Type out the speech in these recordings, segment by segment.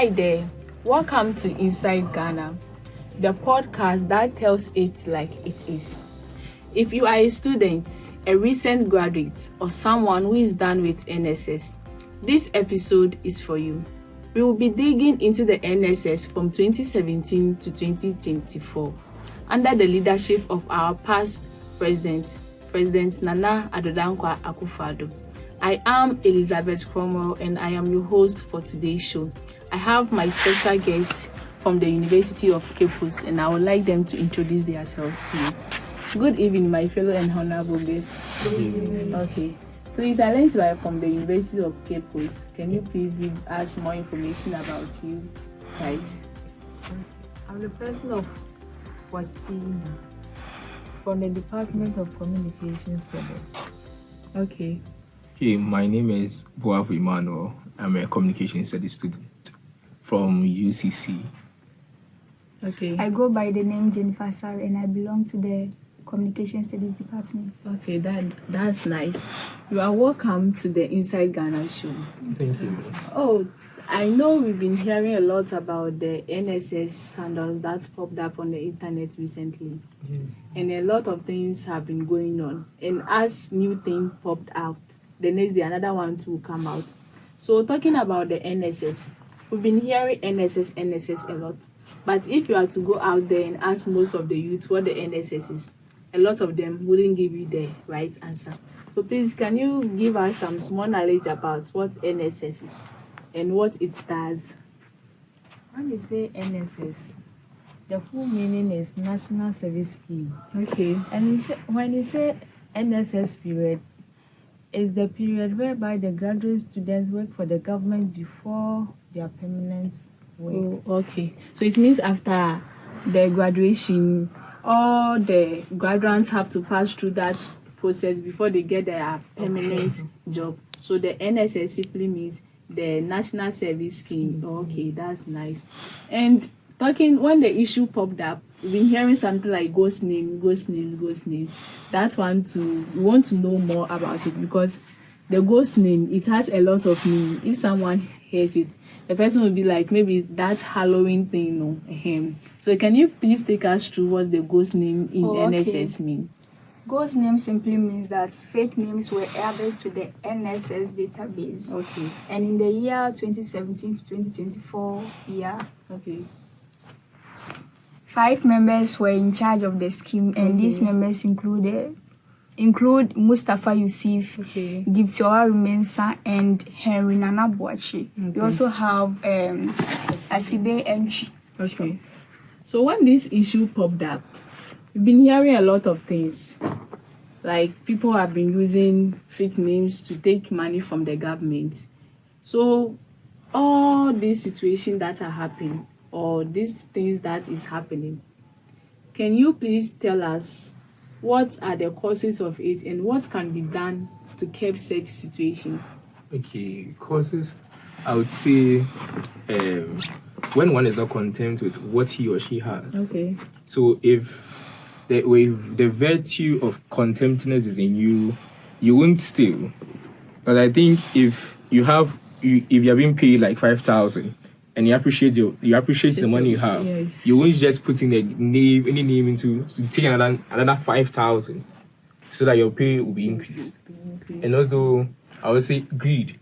Hi there, welcome to Inside Ghana, the podcast that tells it like it is. If you are a student, a recent graduate, or someone who is done with NSS, this episode is for you. We will be digging into the NSS from 2017 to 2024 under the leadership of our past president, President Nana Addo Dankwa Akufo-Addo. I am Elizabeth Cromwell and I am your host for today's show. I have my special guests from the University of Cape Coast and I would like them to introduce themselves to you. Good evening, my fellow and honorable guests. Good evening. Okay. Please, I learned you are from the University of Cape Coast. Can you please give us more information about you guys? I'm the person of Faustina from the Department of Communication Studies. Okay. Hey, my name is Boavu Emmanuel. I'm a communication studies student from UCC. Okay. I go by the name Jennifer Sar and I belong to the Communication Studies Department. Okay, that's nice. You are welcome to the Inside Ghana show. Thank you. Oh, I know we've been hearing a lot about the NSS scandals that popped up on the internet recently. And a lot of things have been going on. And as new thing popped out, the next day another one too will come out. So talking about the NSS, we've been hearing NSS a lot. But if you are to go out there and ask most of the youth what the NSS is, a lot of them wouldn't give you the right answer. So please, can you give us some small knowledge about what NSS is and what it does? When you say NSS, the full meaning is National Service Scheme. Okay. And when you say NSS period, it's the period whereby the graduate students work for the government before their permanent work. Oh, okay. So it means after the graduation, all the graduates have to pass through that process before they get their permanent job. So the NSS simply means the National Service Scheme. Okay, that's nice. And when the issue popped up, we've been hearing something like ghost names. That one too, we want to know more about it because the ghost name, it has a lot of meaning. If someone hears it, the person will be like, maybe that's Halloween thing, no? So can you please take us through what the ghost name in NSS mean? Ghost name simply means that fake names were added to the NSS database. Okay. And in the year 2017 to 2024 Okay. 5 members were in charge of the scheme, and these members include Mustafa Yusuf, Giptoa Rumensa, and Henry Nana Boachi. We also have Asibe Entry. Okay. So when this issue popped up, we've been hearing a lot of things. Like people have been using fake names to take money from the government. So all these situations that are happening, or these things that is happening, can you please tell us what are the causes of it and what can be done to curb such situation? Okay, causes, I would say when one is not content with what he or she has. Okay. So if the virtue of contemptness is in you, you won't steal. But I think if you are being paid like 5,000 and you appreciate the money you have, yes, you won't just put in any name into to take another 5,000 so that your pay will be increased. And also, I would say greed,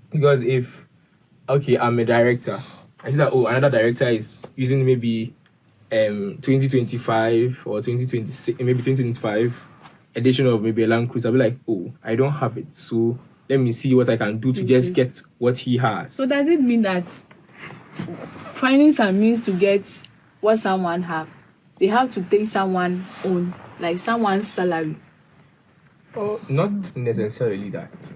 because if I'm a director, I see that another director is using maybe 2025 or 2026, maybe 2025 edition of maybe a Land Cruiser. I'll be like, I don't have it, so let me see what I can do to just get what he has. So does it mean that finding some means to get what someone have, they have to take someone own, like someone's salary? Not necessarily that.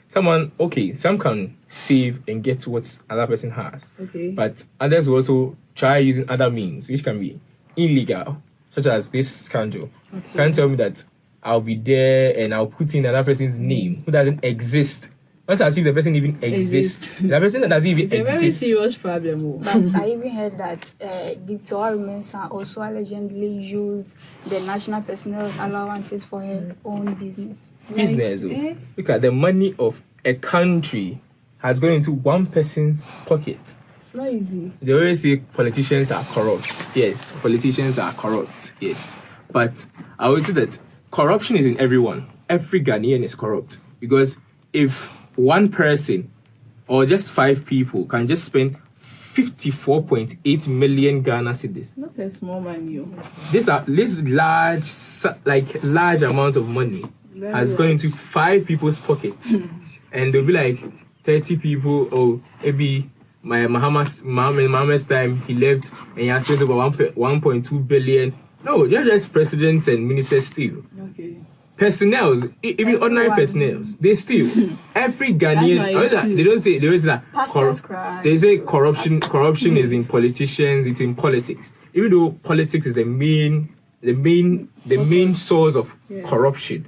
Some can save and get what another person has. Okay. But others will also try using other means, which can be illegal, such as this scandal. Okay. You can't tell me that I'll be there and I'll put in another person's name who doesn't exist. Not as if the person even exists. The person that doesn't even exist. It's a very serious problem. But I even heard that Giptoa Rumensa also allegedly used the national personnel allowances for her own business. Look at the money of a country has gone into one person's pocket. It's not easy. They always say politicians are corrupt. Yes, politicians are corrupt. Yes. But I would say that corruption is in everyone. Every Ghanaian is corrupt. Because if one person or just 5 people can just spend 54.8 million Ghana cedis. Not a small money. This large amount of money has gone into 5 people's pockets. And they'll be like 30 people, or maybe Muhammad's time, he left and he has spent about 1.2 billion. No, they're just presidents and ministers still. Okay. Personnel, even ordinary personnel, they steal. Every Ghanaian, they don't say that. They say corruption is in politicians, it's in politics. Even though politics is the main source of corruption.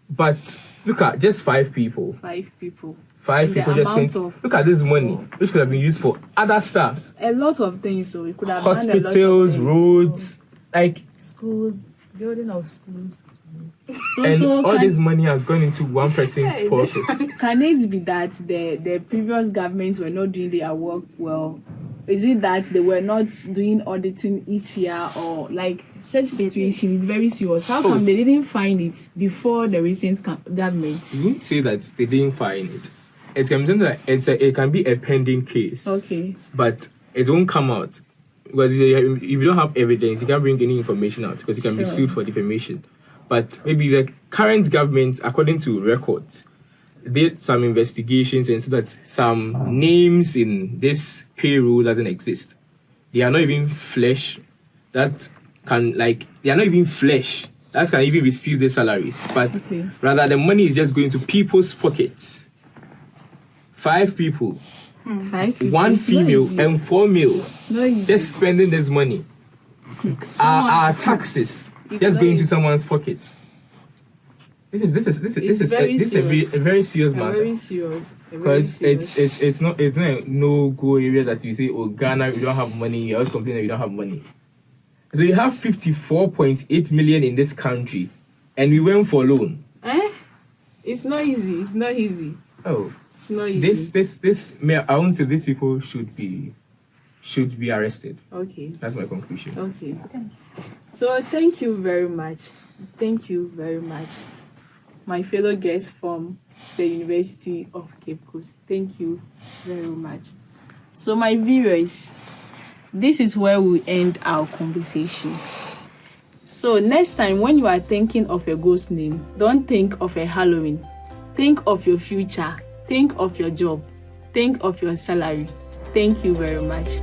But look at just 5 people. 5 people. 5 people just spent. Look at this money, which could have been used for other stuff. A lot of things, so we could have hospitals, roads, like schools, building of schools. So all this money has gone into one person's pocket. Can it be that the previous governments were not doing their work well? Is it that they were not doing auditing each year, or like such situation is very serious? How come they didn't find it before the recent government? You wouldn't say that they didn't find it. It can be a pending case. Okay. But it won't come out because if you don't have evidence, you can't bring any information out because you can be sued for defamation. But maybe the current government, according to records, did some investigations and so that some names in this payroll doesn't exist. They are not even flesh that can even receive the salaries. But rather the money is just going to people's pockets. 5 people. 5 people. 1 female and 4 males. Just spending this money. Our taxes just going to someone's pocket. This is a very serious matter. Very serious. Because it's not a no-go area that you say, oh, Ghana, we don't have money. You always complain that we don't have money. So you have 54.8 million in this country, and we went for loan. It's not easy. Oh, it's not easy. I won't say these people should be arrested. Okay. That's my conclusion. Okay. So thank you very much. My fellow guests from the University of Cape Coast. Thank you very much. So my viewers, this is where we end our conversation. So next time when you are thinking of a ghost name, don't think of a Halloween. Think of your future. Think of your job. Think of your salary. Thank you very much.